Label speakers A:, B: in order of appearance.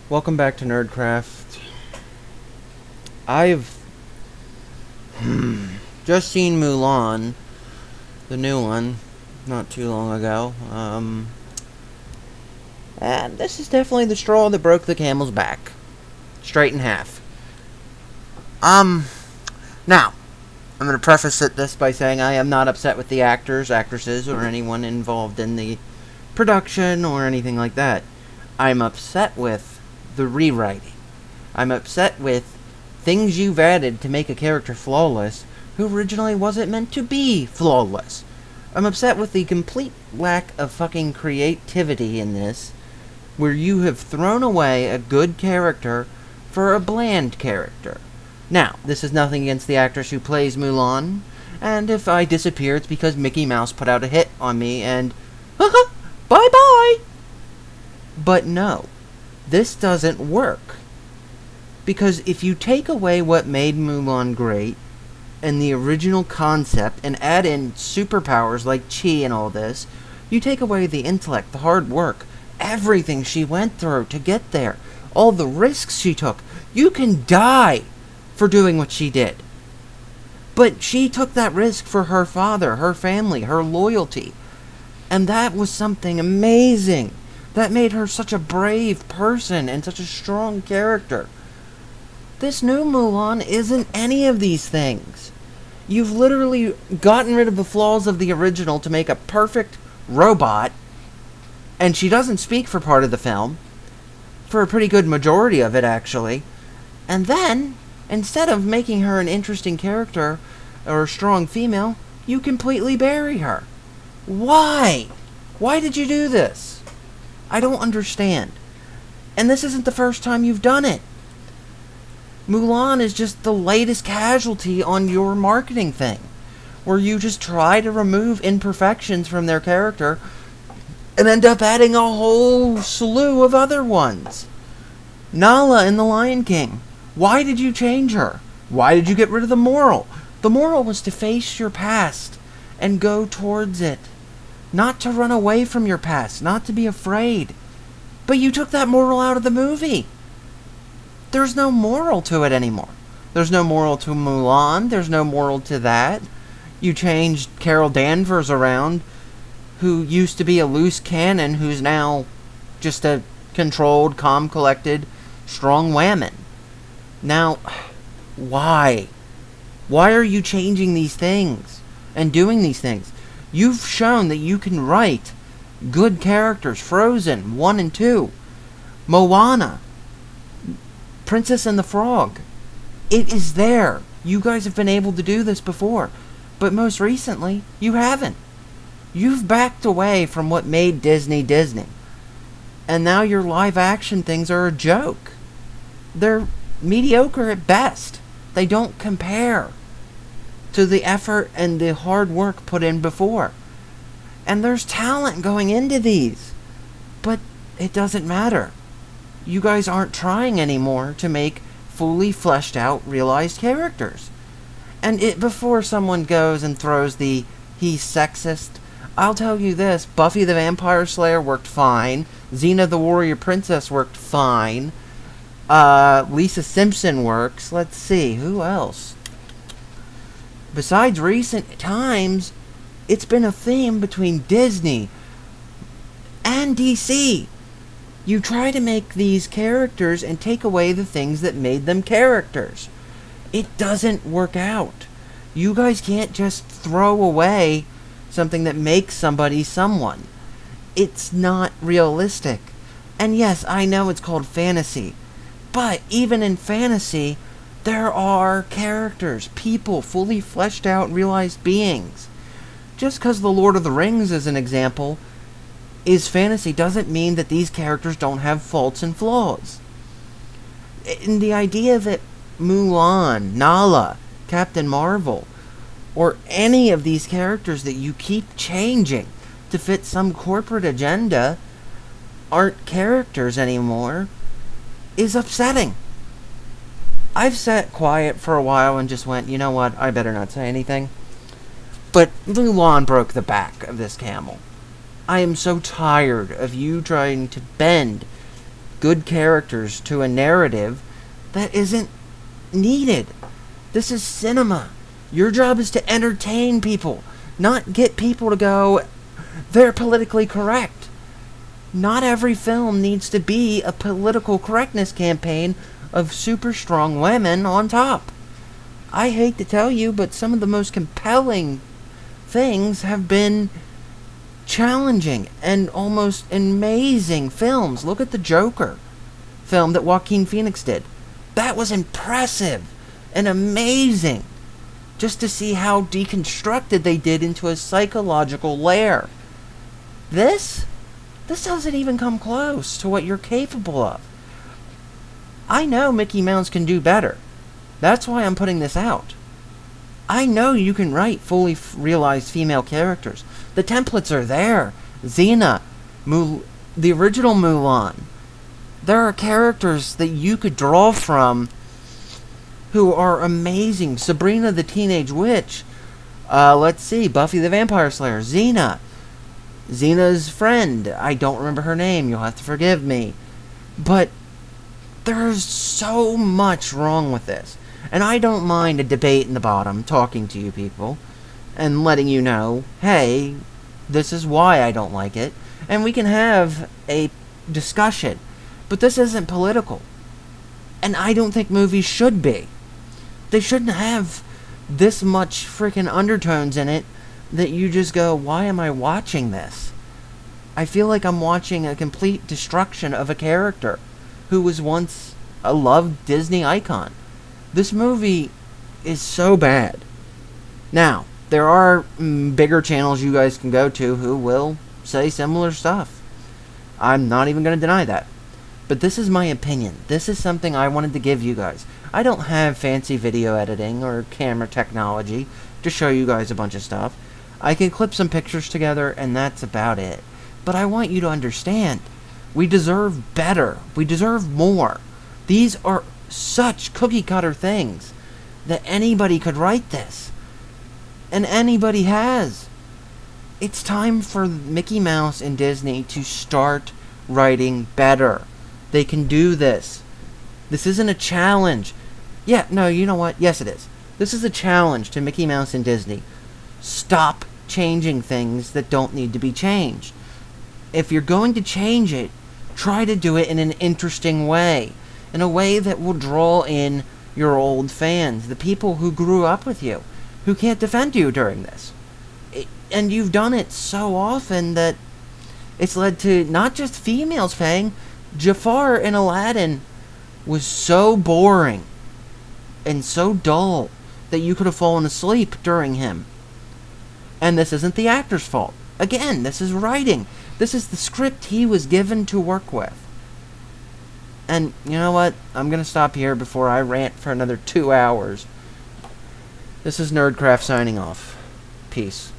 A: Welcome back to Nerdcraft. I've just seen Mulan, the new one, not too long ago. And this is definitely the straw that broke the camel's back. Straight in half. Now, I'm going to preface this by saying I am not upset with the actors, actresses, or anyone involved in the production or anything like that. I'm upset with the rewriting. I'm upset with things you've added to make a character flawless who originally wasn't meant to be flawless. I'm upset with the complete lack of fucking creativity in this, where you have thrown away a good character for a bland character. Now, this is nothing against the actress who plays Mulan, and if I disappear, it's because Mickey Mouse put out a hit on me and bye-bye! But no, this doesn't work. Because if you take away what made Mulan great, and the original concept, and add in superpowers like Chi and all this, you take away the intellect, the hard work, everything she went through to get there, all the risks she took. You can die for doing what she did. But she took that risk for her father, her family, her loyalty. And that was something amazing. That made her such a brave person and such a strong character. This new Mulan isn't any of these things. You've literally gotten rid of the flaws of the original to make a perfect robot, and she doesn't speak for part of the film, for a pretty good majority of it actually, and then, instead of making her an interesting character or a strong female, you completely bury her. Why? Why did you do this? I don't understand. And this isn't the first time you've done it. Mulan is just the latest casualty on your marketing thing, where you just try to remove imperfections from their character and end up adding a whole slew of other ones. Nala in The Lion King. Why did you change her? Why did you get rid of the moral? The moral was to face your past and go towards it. Not to run away from your past, not to be afraid. But you took that moral out of the movie. There's no moral to it anymore. There's no moral to Mulan. There's no moral to that. You changed Carol Danvers around, who used to be a loose cannon, who's now just a controlled, calm, collected, strong woman. Now, why? Why are you changing these things and doing these things? You've shown that you can write good characters. Frozen 1 and 2. Moana. Princess and the Frog. It is there. You guys have been able to do this before. But most recently, you haven't. You've backed away from what made Disney Disney. And now your live action things are a joke. They're mediocre at best. They don't compare to the effort and the hard work put in before. And there's talent going into these. But it doesn't matter. You guys aren't trying anymore to make fully fleshed out, realized characters. And before someone goes and throws the he's sexist, I'll tell you this: Buffy the Vampire Slayer worked fine. Xena the Warrior Princess worked fine. Lisa Simpson works. Let's see, who else? Besides recent times, it's been a theme between Disney and DC. You try to make these characters and take away the things that made them characters. It doesn't work out. You guys can't just throw away something that makes somebody someone. It's not realistic. And yes, I know it's called fantasy. But even in fantasy, there are characters, people, fully fleshed out, realized beings. Just because The Lord of the Rings, as an example, is fantasy doesn't mean that these characters don't have faults and flaws. And the idea that Mulan, Nala, Captain Marvel, or any of these characters that you keep changing to fit some corporate agenda aren't characters anymore is upsetting. I've sat quiet for a while and just went, you know what, I better not say anything. But Mulan broke the back of this camel. I am so tired of you trying to bend good characters to a narrative that isn't needed. This is cinema. Your job is to entertain people, not get people to go, they're politically correct. Not every film needs to be a political correctness campaign of super strong women on top. I hate to tell you, but some of the most compelling things have been challenging and almost amazing films. Look at the Joker film that Joaquin Phoenix did. That was impressive and amazing, just to see how deconstructed they did into a psychological layer. This doesn't even come close to what you're capable of. I know Mickey Mouse can do better. That's why I'm putting this out. I know you can write fully realized female characters. The templates are there. Xena, the original Mulan. There are characters that you could draw from who are amazing. Sabrina the Teenage Witch. Let's see. Buffy the Vampire Slayer. Xena's friend. I don't remember her name. You'll have to forgive me. But there's so much wrong with this. And I don't mind a debate in the bottom, talking to you people, and letting you know, hey, this is why I don't like it. And we can have a discussion. But this isn't political. And I don't think movies should be. They shouldn't have this much freaking undertones in it that you just go, why am I watching this? I feel like I'm watching a complete destruction of a character who was once a loved Disney icon. This movie is so bad. Now, there are bigger channels you guys can go to who will say similar stuff. I'm not even going to deny that. But this is my opinion. This is something I wanted to give you guys. I don't have fancy video editing or camera technology to show you guys a bunch of stuff. I can clip some pictures together and that's about it. But I want you to understand, we deserve better. We deserve more. These are such cookie cutter things that anybody could write this. And anybody has. It's time for Mickey Mouse and Disney to start writing better. They can do this. This isn't a challenge. Yeah, no, you know what? Yes, it is. This is a challenge to Mickey Mouse and Disney. Stop changing things that don't need to be changed. If you're going to change it, try to do it in an interesting way. In a way that will draw in your old fans, the people who grew up with you, who can't defend you during this. And you've done it so often that it's led to not just females saying, Jafar in Aladdin was so boring and so dull that you could have fallen asleep during him. And this isn't the actor's fault. Again, this is writing. This is the script he was given to work with. And you know what? I'm going to stop here before I rant for another 2 hours. This is Nerdcraft signing off. Peace.